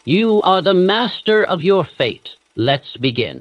You are the master of your fate. Let's begin.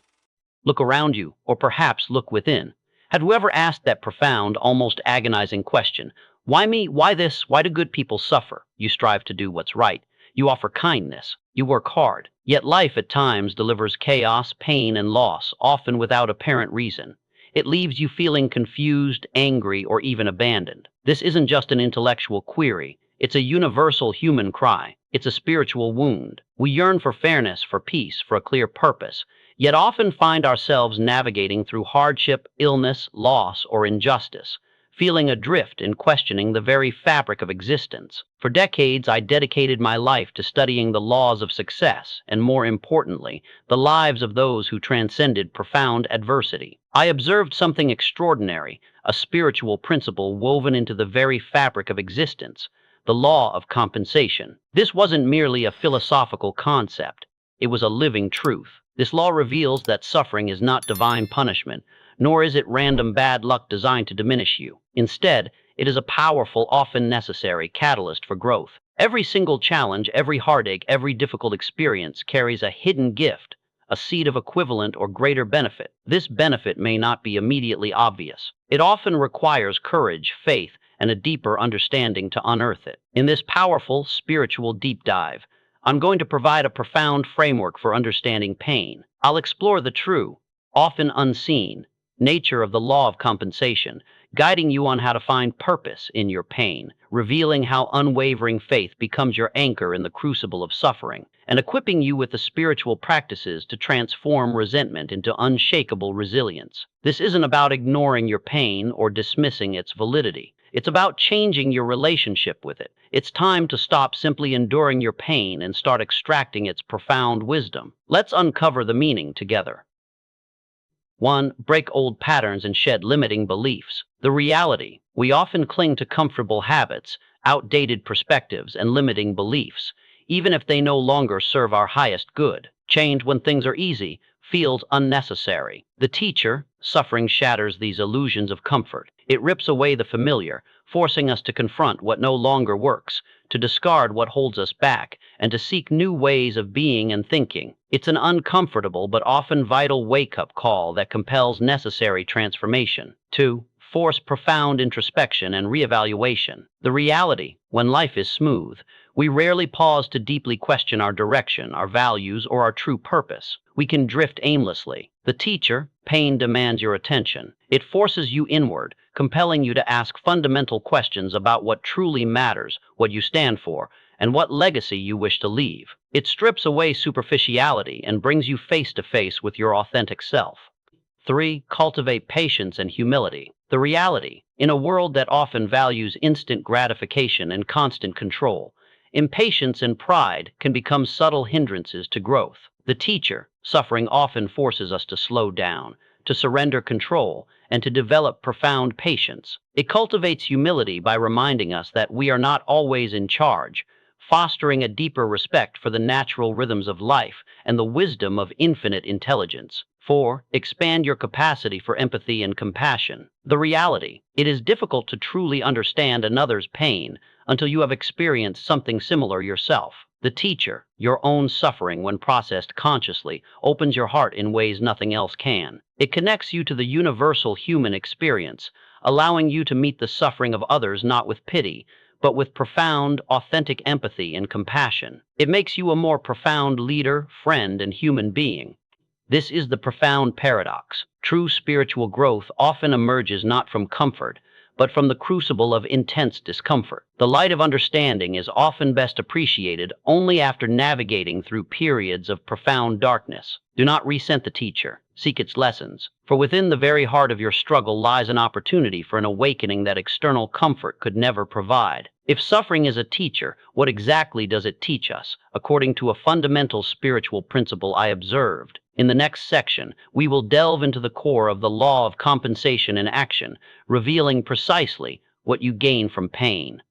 Look around you, or perhaps look within. Have you ever asked that profound, almost agonizing question? Why me? Why this? Why do good people suffer? You strive to do what's right. You offer kindness. You work hard. Yet life at times delivers chaos, pain, and loss, often without apparent reason. It leaves you feeling confused, angry, or even abandoned. This isn't just an intellectual query. It's a universal human cry. It's a spiritual wound. We yearn for fairness, for peace, for a clear purpose, yet often find ourselves navigating through hardship, illness, loss, or injustice, feeling adrift and questioning the very fabric of existence. For decades, I dedicated my life to studying the laws of success, and more importantly, the lives of those who transcended profound adversity. I observed something extraordinary, a spiritual principle woven into the very fabric of existence: the law of compensation. This wasn't merely a philosophical concept, it was a living truth. This law reveals that suffering is not divine punishment, nor is it random bad luck designed to diminish you. Instead, it is a powerful, often necessary catalyst for growth. Every single challenge, every heartache, every difficult experience carries a hidden gift, a seed of equivalent or greater benefit. This benefit may not be immediately obvious. It often requires courage, faith, and a deeper understanding to unearth it. In this powerful spiritual deep dive, I'm going to provide a profound framework for understanding pain. I'll explore the true, often unseen, nature of the law of compensation, guiding you on how to find purpose in your pain, revealing how unwavering faith becomes your anchor in the crucible of suffering, and equipping you with the spiritual practices to transform resentment into unshakable resilience. This isn't about ignoring your pain or dismissing its validity. It's about changing your relationship with it. It's time to stop simply enduring your pain and start extracting its profound wisdom. Let's uncover the meaning together. 1. Break old patterns and shed limiting beliefs. The reality: we often cling to comfortable habits, outdated perspectives, and limiting beliefs, even if they no longer serve our highest good. Change, when things are easy, feels unnecessary. The teacher, suffering, shatters these illusions of comfort. It rips away the familiar, forcing us to confront what no longer works, to discard what holds us back, and to seek new ways of being and thinking. It's an uncomfortable but often vital wake-up call that compels necessary transformation. 2. Force profound introspection and reevaluation. The reality: when life is smooth, we rarely pause to deeply question our direction, our values, or our true purpose. We can drift aimlessly. The teacher, pain, demands your attention. It forces you inward, compelling you to ask fundamental questions about what truly matters, what you stand for, and what legacy you wish to leave. It strips away superficiality and brings you face to face with your authentic self. 3. Cultivate patience and humility. The reality: in a world that often values instant gratification and constant control, impatience and pride can become subtle hindrances to growth. The teacher, suffering, often forces us to slow down, to surrender control, and to develop profound patience. It cultivates humility by reminding us that we are not always in charge, fostering a deeper respect for the natural rhythms of life and the wisdom of infinite intelligence. 4. Expand your capacity for empathy and compassion. The reality: it is difficult to truly understand another's pain until you have experienced something similar yourself. The teacher, your own suffering, when processed consciously, opens your heart in ways nothing else can. It connects you to the universal human experience, allowing you to meet the suffering of others not with pity, but with profound, authentic empathy and compassion. It makes you a more profound leader, friend, and human being. This is the profound paradox. True spiritual growth often emerges not from comfort, but from the crucible of intense discomfort. The light of understanding is often best appreciated only after navigating through periods of profound darkness. Do not resent the teacher. Seek its lessons, for within the very heart of your struggle lies an opportunity for an awakening that external comfort could never provide. If suffering is a teacher, what exactly does it teach us, according to a fundamental spiritual principle I observed? In the next section, we will delve into the core of the law of compensation in action, revealing precisely what you gain from pain.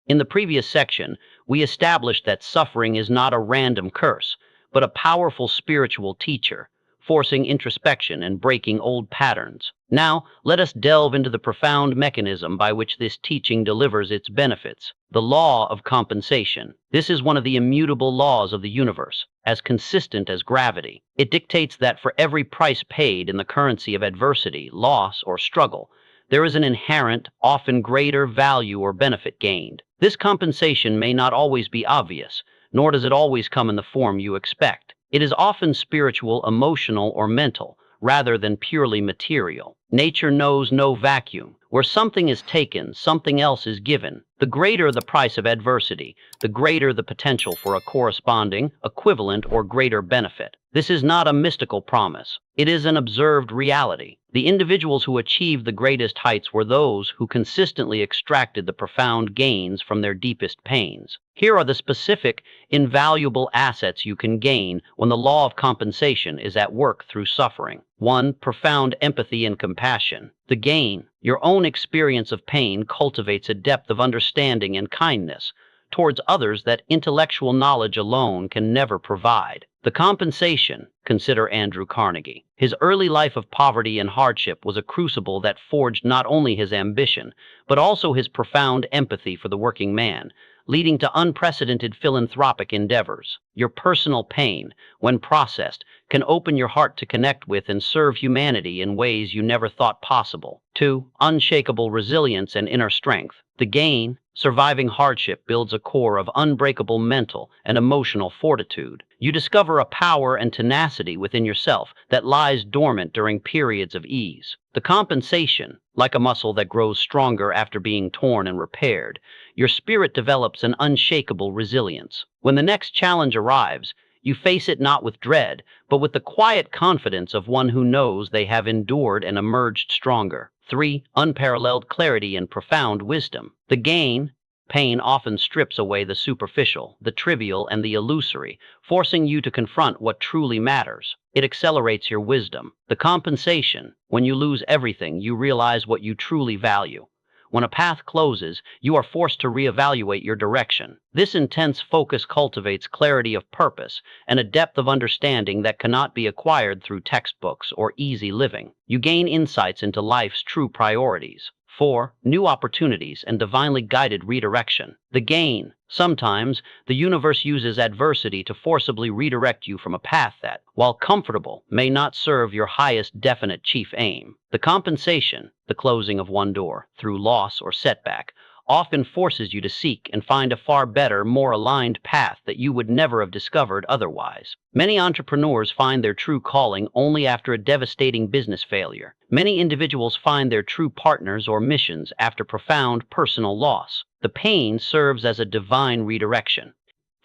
In the previous section, we established that suffering is not a random curse, but a powerful spiritual teacher, forcing introspection and breaking old patterns. Now, let us delve into the profound mechanism by which this teaching delivers its benefits. The law of compensation. This is one of the immutable laws of the universe, as consistent as gravity. It dictates that for every price paid in the currency of adversity, loss, or struggle, there is an inherent, often greater value or benefit gained. This compensation may not always be obvious, nor does it always come in the form you expect. It is often spiritual, emotional, or mental, rather than purely material. Nature knows no vacuum. Where something is taken, something else is given. The greater the price of adversity, the greater the potential for a corresponding, equivalent, or greater benefit. This is not a mystical promise. It is an observed reality. The individuals who achieved the greatest heights were those who consistently extracted the profound gains from their deepest pains. Here are the specific, invaluable assets you can gain when the law of compensation is at work through suffering. 1. Profound empathy and compassion. The gain. Your own experience of pain cultivates a depth of understanding and kindness towards others that intellectual knowledge alone can never provide. The compensation. Consider Andrew Carnegie. His early life of poverty and hardship was a crucible that forged not only his ambition, but also his profound empathy for the working man, leading to unprecedented philanthropic endeavors. Your personal pain, when processed, can open your heart to connect with and serve humanity in ways you never thought possible. 2. Unshakable resilience and inner strength. The gain. Surviving hardship builds a core of unbreakable mental and emotional fortitude. You discover a power and tenacity within yourself that lies dormant during periods of ease. The compensation. Like a muscle that grows stronger after being torn and repaired, your spirit develops an unshakable resilience. When the next challenge arrives, you face it not with dread, but with the quiet confidence of one who knows they have endured and emerged stronger. 3. Unparalleled clarity and profound wisdom. The gain. Pain often strips away the superficial, the trivial, and the illusory, forcing you to confront what truly matters. It accelerates your wisdom. The compensation. When you lose everything, you realize what you truly value. When a path closes, you are forced to reevaluate your direction. This intense focus cultivates clarity of purpose and a depth of understanding that cannot be acquired through textbooks or easy living. You gain insights into life's true priorities. 4. New opportunities and divinely guided redirection. The gain. Sometimes, the universe uses adversity to forcibly redirect you from a path that, while comfortable, may not serve your highest definite chief aim. The compensation, the closing of one door, through loss or setback, often forces you to seek and find a far better, more aligned path that you would never have discovered otherwise. Many entrepreneurs find their true calling only after a devastating business failure. Many individuals find their true partners or missions after profound personal loss. The pain serves as a divine redirection.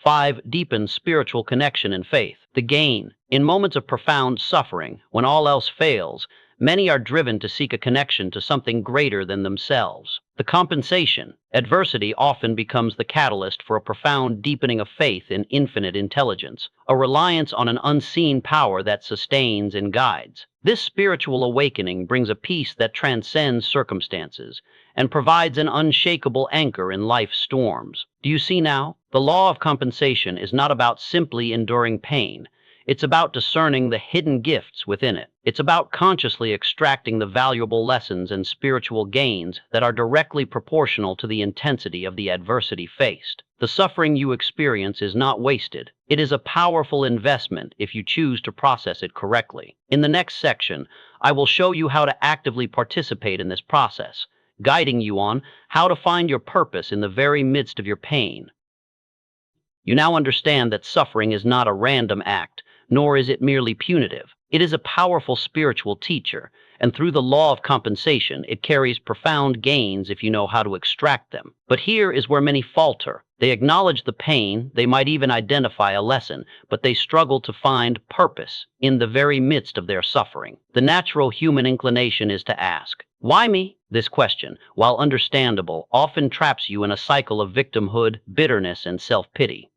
5. Deepens spiritual connection and faith. The gain. In moments of profound suffering, when all else fails, many are driven to seek a connection to something greater than themselves. The compensation. Adversity often becomes the catalyst for a profound deepening of faith in infinite intelligence, a reliance on an unseen power that sustains and guides. This spiritual awakening brings a peace that transcends circumstances and provides an unshakable anchor in life's storms. Do you see now? The law of compensation is not about simply enduring pain. It's about discerning the hidden gifts within it. It's about consciously extracting the valuable lessons and spiritual gains that are directly proportional to the intensity of the adversity faced. The suffering you experience is not wasted. It is a powerful investment if you choose to process it correctly. In the next section, I will show you how to actively participate in this process, guiding you on how to find your purpose in the very midst of your pain. You now understand that suffering is not a random act, nor is it merely punitive. It is a powerful spiritual teacher, and through the law of compensation, it carries profound gains if you know how to extract them. But here is where many falter. They acknowledge the pain, they might even identify a lesson, but they struggle to find purpose in the very midst of their suffering. The natural human inclination is to ask, "Why me?" This question, while understandable, often traps you in a cycle of victimhood, bitterness, and self-pity.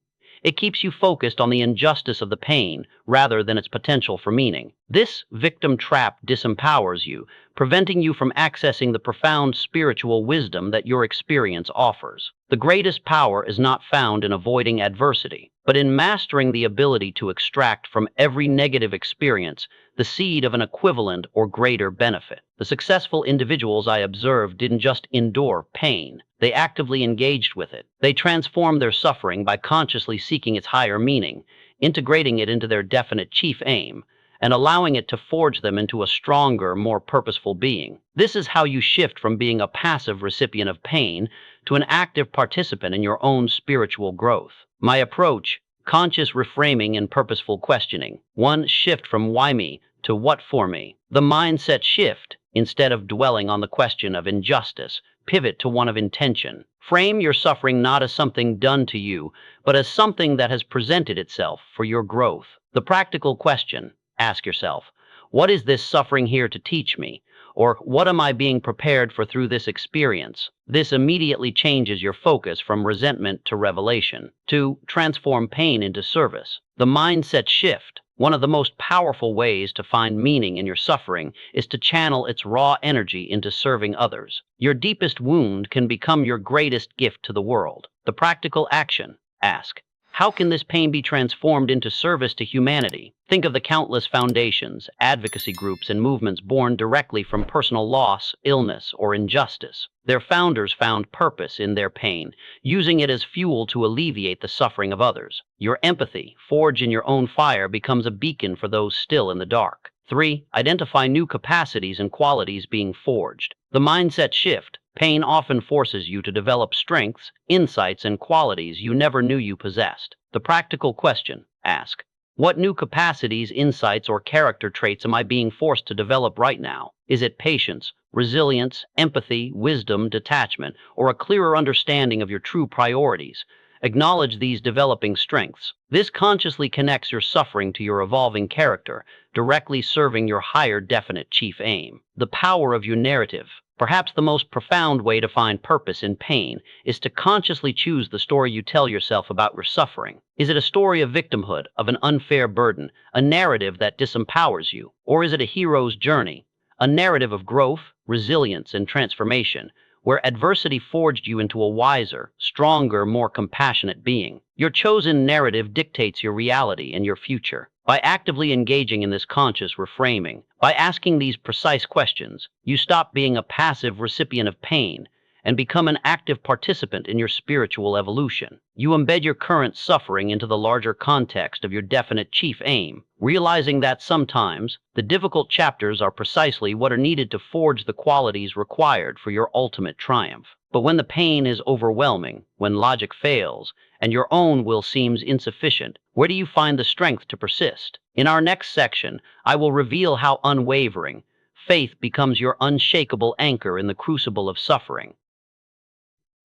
It keeps you focused on the injustice of the pain rather than its potential for meaning. This victim trap disempowers you, preventing you from accessing the profound spiritual wisdom that your experience offers. The greatest power is not found in avoiding adversity, but in mastering the ability to extract from every negative experience the seed of an equivalent or greater benefit. The successful individuals I observed didn't just endure pain, they actively engaged with it. They transformed their suffering by consciously seeking its higher meaning, integrating it into their definite chief aim, and allowing it to forge them into a stronger, more purposeful being. This is how you shift from being a passive recipient of pain to an active participant in your own spiritual growth. My approach: conscious reframing and purposeful questioning. One, shift from why me to what for me. The mindset shift: instead of dwelling on the question of injustice, pivot to one of intention. Frame your suffering not as something done to you, but as something that has presented itself for your growth. The practical question: ask yourself, what is this suffering here to teach me? Or what am I being prepared for through this experience? This immediately changes your focus from resentment to revelation. 2. Transform pain into service. The mindset shift. One of the most powerful ways to find meaning in your suffering is to channel its raw energy into serving others. Your deepest wound can become your greatest gift to the world. The practical action: ask, how can this pain be transformed into service to humanity? Think of the countless foundations, advocacy groups, and movements born directly from personal loss, illness, or injustice. Their founders found purpose in their pain, using it as fuel to alleviate the suffering of others. Your empathy, forged in your own fire, becomes a beacon for those still in the dark. 3. Identify new capacities and qualities being forged. The mindset shift. Pain often forces you to develop strengths, insights, and qualities you never knew you possessed. The practical question: ask, what new capacities, insights, or character traits am I being forced to develop right now? Is it patience, resilience, empathy, wisdom, detachment, or a clearer understanding of your true priorities? Acknowledge these developing strengths. This consciously connects your suffering to your evolving character, directly serving your higher definite chief aim. The power of your narrative. Perhaps the most profound way to find purpose in pain is to consciously choose the story you tell yourself about your suffering. Is it a story of victimhood, of an unfair burden, a narrative that disempowers you? Or is it a hero's journey, a narrative of growth, resilience, and transformation, where adversity forged you into a wiser, stronger, more compassionate being? Your chosen narrative dictates your reality and your future. By actively engaging in this conscious reframing, by asking these precise questions, you stop being a passive recipient of pain and become an active participant in your spiritual evolution. You embed your current suffering into the larger context of your definite chief aim, realizing that sometimes the difficult chapters are precisely what are needed to forge the qualities required for your ultimate triumph. But when the pain is overwhelming, when logic fails, and your own will seems insufficient, where do you find the strength to persist? In our next section, I will reveal how unwavering faith becomes your unshakable anchor in the crucible of suffering.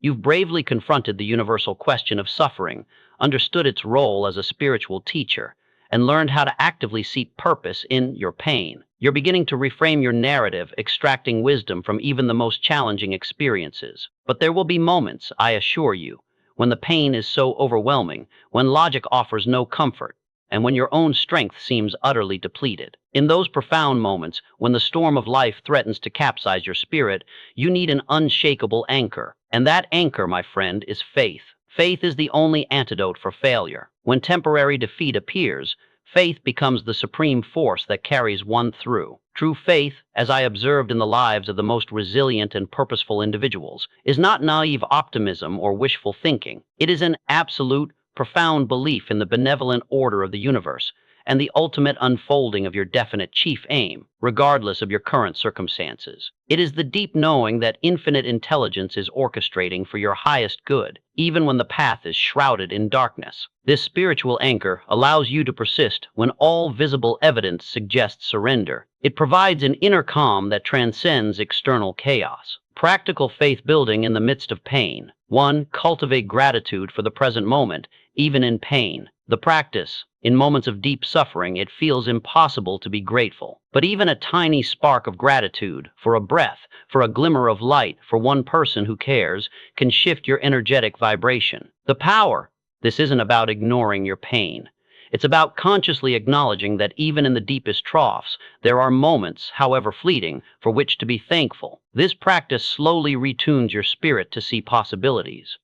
You've bravely confronted the universal question of suffering, understood its role as a spiritual teacher, and learned how to actively seek purpose in your pain. You're beginning to reframe your narrative, extracting wisdom from even the most challenging experiences. But there will be moments, I assure you, when the pain is so overwhelming, when logic offers no comfort, and when your own strength seems utterly depleted. In those profound moments, when the storm of life threatens to capsize your spirit, you need an unshakable anchor. And that anchor, my friend, is faith. Faith is the only antidote for failure. When temporary defeat appears, faith becomes the supreme force that carries one through. True faith, as I observed in the lives of the most resilient and purposeful individuals, is not naive optimism or wishful thinking. It is an absolute, profound belief in the benevolent order of the universe and the ultimate unfolding of your definite chief aim, regardless of your current circumstances. It is the deep knowing that infinite intelligence is orchestrating for your highest good, even when the path is shrouded in darkness. This spiritual anchor allows you to persist when all visible evidence suggests surrender. It provides an inner calm that transcends external chaos. Practical faith building in the midst of pain. 1. Cultivate gratitude for the present moment, even in pain. The practice: in moments of deep suffering, it feels impossible to be grateful. But even a tiny spark of gratitude, for a breath, for a glimmer of light, for one person who cares, can shift your energetic vibration. The power: this isn't about ignoring your pain. It's about consciously acknowledging that even in the deepest troughs, there are moments, however fleeting, for which to be thankful. This practice slowly retunes your spirit to see possibilities.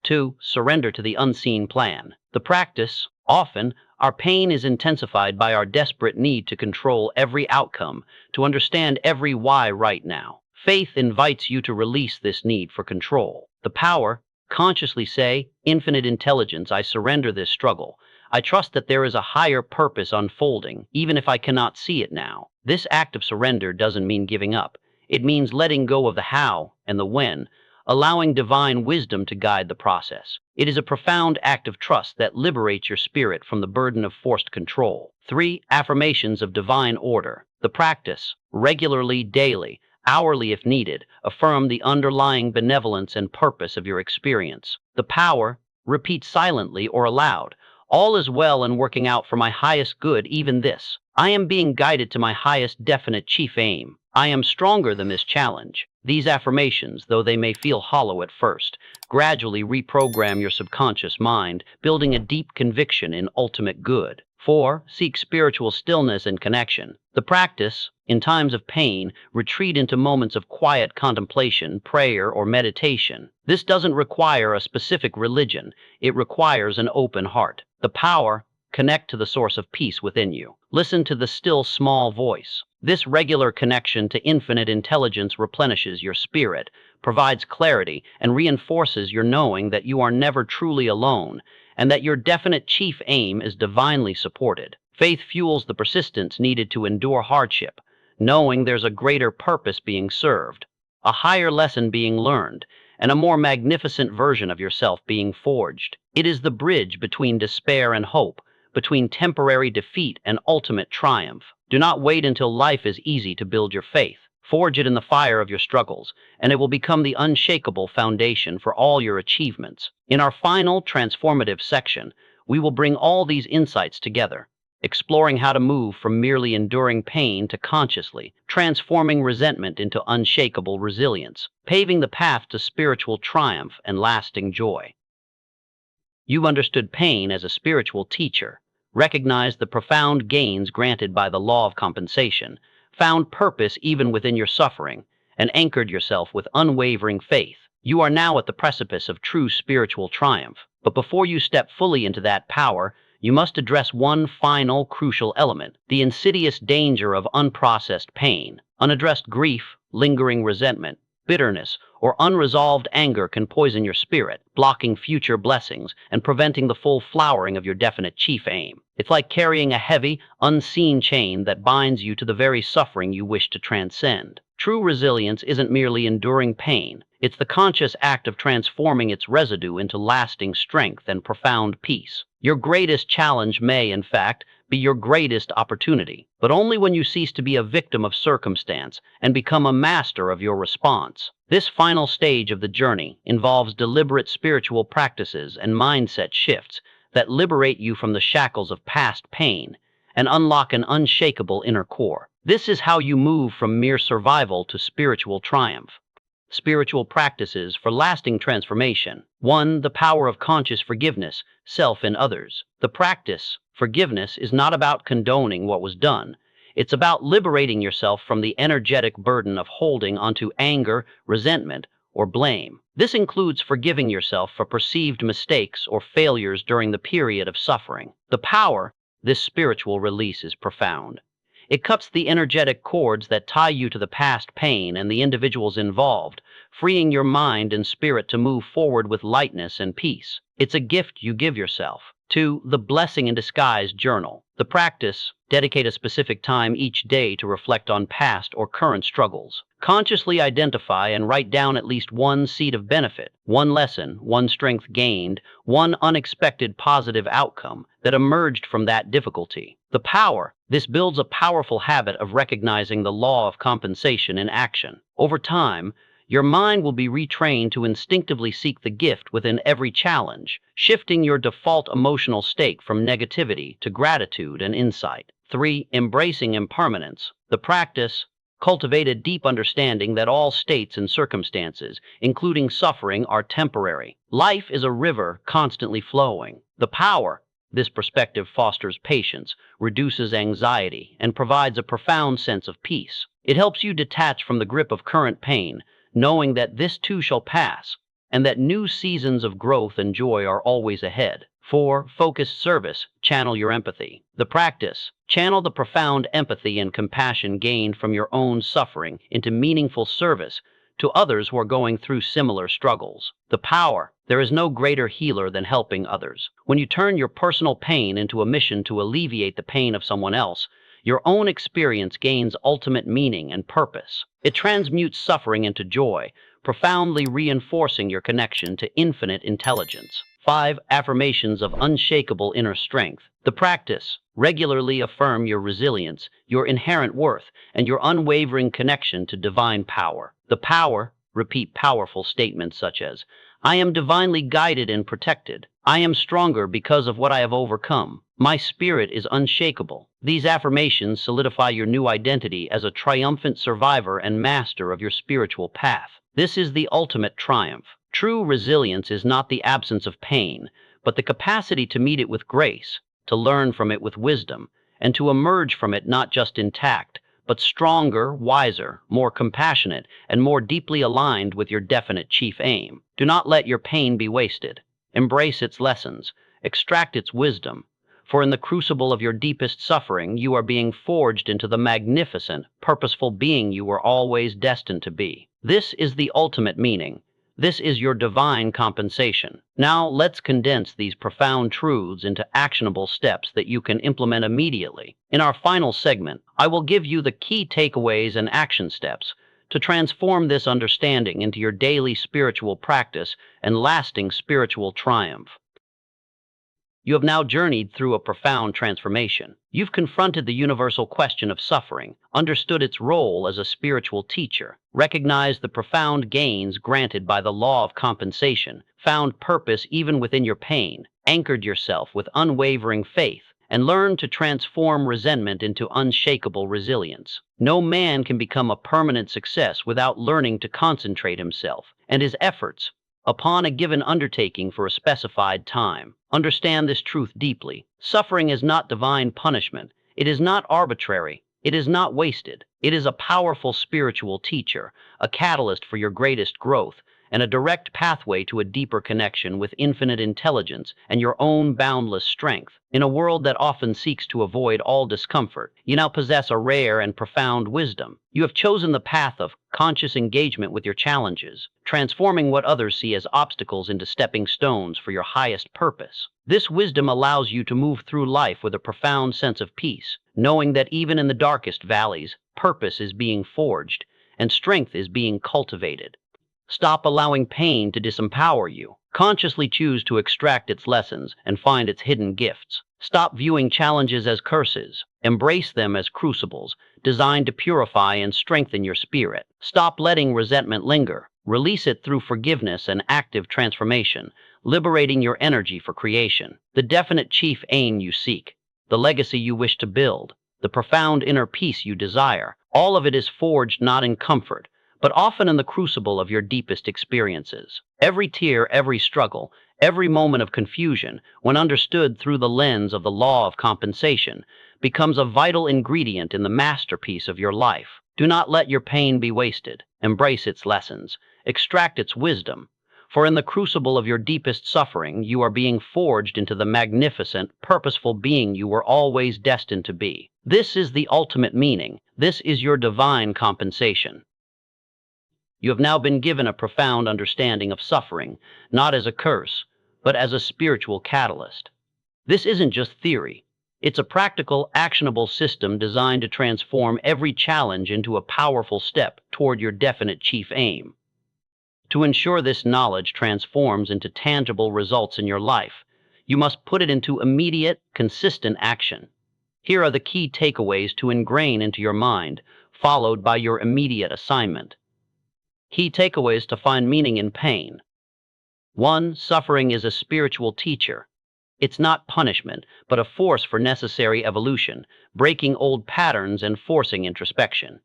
2. Surrender to the unseen plan. The practice: Often, our pain is intensified by our desperate need to control every outcome, to understand every why right now. Faith invites you to release this need for control. The power, consciously say, infinite intelligence, I surrender this struggle. I trust that there is a higher purpose unfolding, even if I cannot see it now. This act of surrender doesn't mean giving up. It means letting go of the how and the when, allowing divine wisdom to guide the process. It is a profound act of trust that liberates your spirit from the burden of forced control. 3. Affirmations of divine order. The practice, regularly, daily, hourly if needed, affirm the underlying benevolence and purpose of your experience. The power, repeat silently or aloud. All is well and working out for my highest good, even this. I am being guided to my highest definite chief aim. I am stronger than this challenge. These affirmations, though they may feel hollow at first, gradually reprogram your subconscious mind, building a deep conviction in ultimate good. 4. Seek spiritual stillness and connection. The practice, in times of pain, retreat into moments of quiet contemplation, prayer, or meditation. This doesn't require a specific religion. It requires an open heart. The power, connect to the source of peace within you. Listen to the still small voice. This regular connection to infinite intelligence replenishes your spirit, provides clarity, and reinforces your knowing that you are never truly alone, and that your definite chief aim is divinely supported. Faith fuels the persistence needed to endure hardship, knowing there's a greater purpose being served, a higher lesson being learned, and a more magnificent version of yourself being forged. It is the bridge between despair and hope, between temporary defeat and ultimate triumph. Do not wait until life is easy to build your faith. Forge it in the fire of your struggles, and it will become the unshakable foundation for all your achievements. In our final transformative section, we will bring all these insights together, exploring how to move from merely enduring pain to consciously transforming resentment into unshakable resilience, paving the path to spiritual triumph and lasting joy. You've understood pain as a spiritual teacher, recognized the profound gains granted by the law of compensation, found purpose even within your suffering, and anchored yourself with unwavering faith. You are now at the precipice of true spiritual triumph. But before you step fully into that power, you must address one final crucial element: the insidious danger of unprocessed pain. Unaddressed grief, lingering resentment, bitterness, or unresolved anger can poison your spirit, blocking future blessings and preventing the full flowering of your definite chief aim. It's like carrying a heavy, unseen chain that binds you to the very suffering you wish to transcend. True resilience isn't merely enduring pain. It's the conscious act of transforming its residue into lasting strength and profound peace. Your greatest challenge may, in fact, be your greatest opportunity, but only when you cease to be a victim of circumstance and become a master of your response. This final stage of the journey involves deliberate spiritual practices and mindset shifts that liberate you from the shackles of past pain and unlock an unshakable inner core. This is how you move from mere survival to spiritual triumph. Spiritual practices for lasting transformation. 1. The power of conscious forgiveness, self and others. The practice, forgiveness, is not about condoning what was done. It's about liberating yourself from the energetic burden of holding onto anger, resentment, or blame. This includes forgiving yourself for perceived mistakes or failures during the period of suffering. The power, this spiritual release is profound. It cuts the energetic cords that tie you to the past pain and the individuals involved, freeing your mind and spirit to move forward with lightness and peace. It's a gift you give yourself. 2. The blessing in disguise journal. The practice, dedicate a specific time each day to reflect on past or current struggles. Consciously identify and write down at least one seed of benefit, one lesson, one strength gained, one unexpected positive outcome that emerged from that difficulty. The power, this builds a powerful habit of recognizing the law of compensation in action. Over time, your mind will be retrained to instinctively seek the gift within every challenge, shifting your default emotional state from negativity to gratitude and insight. 3. Embracing impermanence. The practice, cultivate a deep understanding that all states and circumstances, including suffering, are temporary. Life is a river constantly flowing. The power, this perspective fosters patience, reduces anxiety, and provides a profound sense of peace. It helps you detach from the grip of current pain, knowing that this too shall pass, and that new seasons of growth and joy are always ahead. 4. Focused service, channel your empathy. The practice, channel the profound empathy and compassion gained from your own suffering into meaningful service to others who are going through similar struggles. The power, there is no greater healer than helping others. When you turn your personal pain into a mission to alleviate the pain of someone else, your own experience gains ultimate meaning and purpose. It transmutes suffering into joy, profoundly reinforcing your connection to infinite intelligence. 5. Affirmations of unshakable inner strength. The practice, regularly affirm your resilience, your inherent worth, and your unwavering connection to divine power. The power, repeat powerful statements such as, I am divinely guided and protected. I am stronger because of what I have overcome. My spirit is unshakable. These affirmations solidify your new identity as a triumphant survivor and master of your spiritual path. This is the ultimate triumph. True resilience is not the absence of pain, but the capacity to meet it with grace, to learn from it with wisdom, and to emerge from it not just intact, but stronger, wiser, more compassionate, and more deeply aligned with your definite chief aim. Do not let your pain be wasted. Embrace its lessons, extract its wisdom, for in the crucible of your deepest suffering, you are being forged into the magnificent, purposeful being you were always destined to be. This is the ultimate meaning. This is your divine compensation. Now let's condense these profound truths into actionable steps that you can implement immediately. In our final segment, I will give you the key takeaways and action steps to transform this understanding into your daily spiritual practice and lasting spiritual triumph. You have now journeyed through a profound transformation. You've confronted the universal question of suffering, understood its role as a spiritual teacher, recognized the profound gains granted by the law of compensation, found purpose even within your pain, anchored yourself with unwavering faith, and learned to transform resentment into unshakable resilience. No man can become a permanent success without learning to concentrate himself and his efforts upon a given undertaking for a specified time. Understand this truth deeply. Suffering is not divine punishment. It is not arbitrary. It is not wasted. It is a powerful spiritual teacher, a catalyst for your greatest growth, and a direct pathway to a deeper connection with infinite intelligence and your own boundless strength. In a world that often seeks to avoid all discomfort, you now possess a rare and profound wisdom. You have chosen the path of conscious engagement with your challenges, transforming what others see as obstacles into stepping stones for your highest purpose. This wisdom allows you to move through life with a profound sense of peace, knowing that even in the darkest valleys, purpose is being forged and strength is being cultivated. Stop allowing pain to disempower you. Consciously choose to extract its lessons and find its hidden gifts. Stop viewing challenges as curses. Embrace them as crucibles, designed to purify and strengthen your spirit. Stop letting resentment linger. Release it through forgiveness and active transformation, liberating your energy for creation. The definite chief aim you seek, the legacy you wish to build, the profound inner peace you desire, all of it is forged not in comfort, but often in the crucible of your deepest experiences. Every tear, every struggle, every moment of confusion, when understood through the lens of the law of compensation, becomes a vital ingredient in the masterpiece of your life. Do not let your pain be wasted. Embrace its lessons. Extract its wisdom. For in the crucible of your deepest suffering, you are being forged into the magnificent, purposeful being you were always destined to be. This is the ultimate meaning. This is your divine compensation. You have now been given a profound understanding of suffering, not as a curse, but as a spiritual catalyst. This isn't just theory. It's a practical, actionable system designed to transform every challenge into a powerful step toward your definite chief aim. To ensure this knowledge transforms into tangible results in your life, you must put it into immediate, consistent action. Here are the key takeaways to ingrain into your mind, followed by your immediate assignment. Key takeaways to find meaning in pain. 1. Suffering is a spiritual teacher. It's not punishment, but a force for necessary evolution, breaking old patterns and forcing introspection.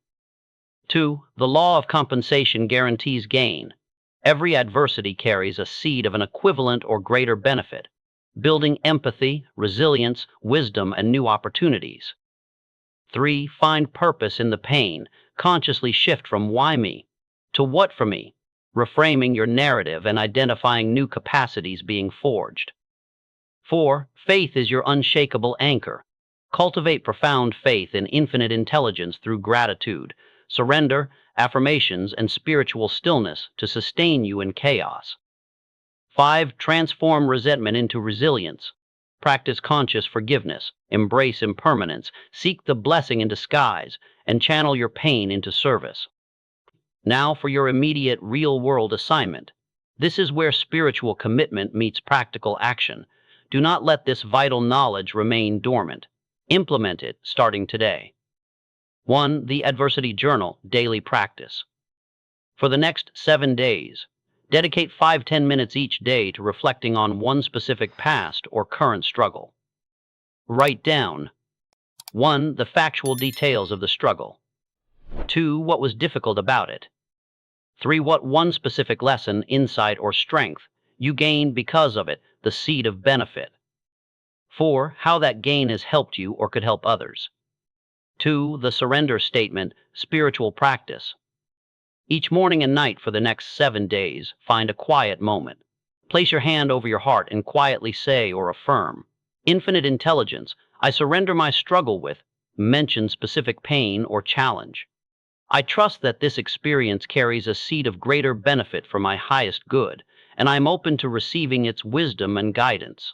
2. The law of compensation guarantees gain. Every adversity carries a seed of an equivalent or greater benefit, building empathy, resilience, wisdom, and new opportunities. 3. Find purpose in the pain. Consciously shift from why me to what for me, reframing your narrative and identifying new capacities being forged. 4. Faith is your unshakable anchor. Cultivate profound faith in infinite intelligence through gratitude, surrender, affirmations, and spiritual stillness to sustain you in chaos. 5. Transform resentment into resilience. Practice conscious forgiveness, embrace impermanence, seek the blessing in disguise, and channel your pain into service. Now for your immediate real-world assignment. This is where spiritual commitment meets practical action. Do not let this vital knowledge remain dormant. Implement it starting today. 1. The Adversity Journal Daily Practice. For the next 7 days, dedicate 5-10 minutes each day to reflecting on one specific past or current struggle. Write down 1. The factual details of the struggle. 2. What was difficult about it. 3. What one specific lesson, insight, or strength you gained because of it, the seed of benefit. 4. How that gain has helped you or could help others. 2. The surrender statement, spiritual practice. Each morning and night for the next 7 days, find a quiet moment. Place your hand over your heart and quietly say or affirm, Infinite intelligence, I surrender my struggle with, mention specific pain or challenge. I trust that this experience carries a seed of greater benefit for my highest good, and I am open to receiving its wisdom and guidance.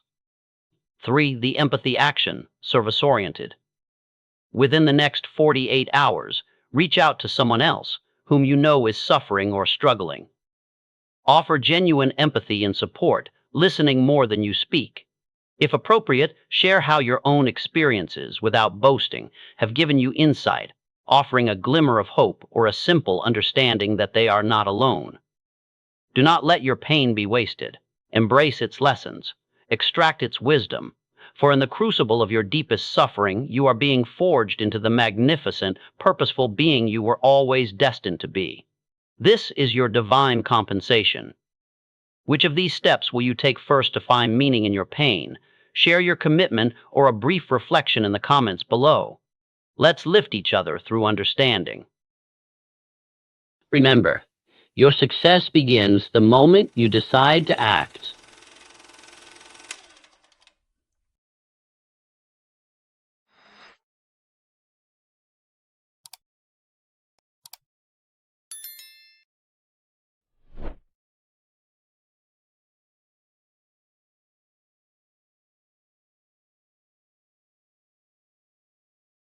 3. The empathy action, service-oriented. Within the next 48 hours, reach out to someone else whom you know is suffering or struggling. Offer genuine empathy and support, listening more than you speak. If appropriate, share how your own experiences, without boasting, have given you insight, offering a glimmer of hope or a simple understanding that they are not alone. Do not let your pain be wasted. Embrace its lessons. Extract its wisdom. For in the crucible of your deepest suffering, you are being forged into the magnificent, purposeful being you were always destined to be. This is your divine compensation. Which of these steps will you take first to find meaning in your pain? Share your commitment or a brief reflection in the comments below. Let's lift each other through understanding. Remember, your success begins the moment you decide to act.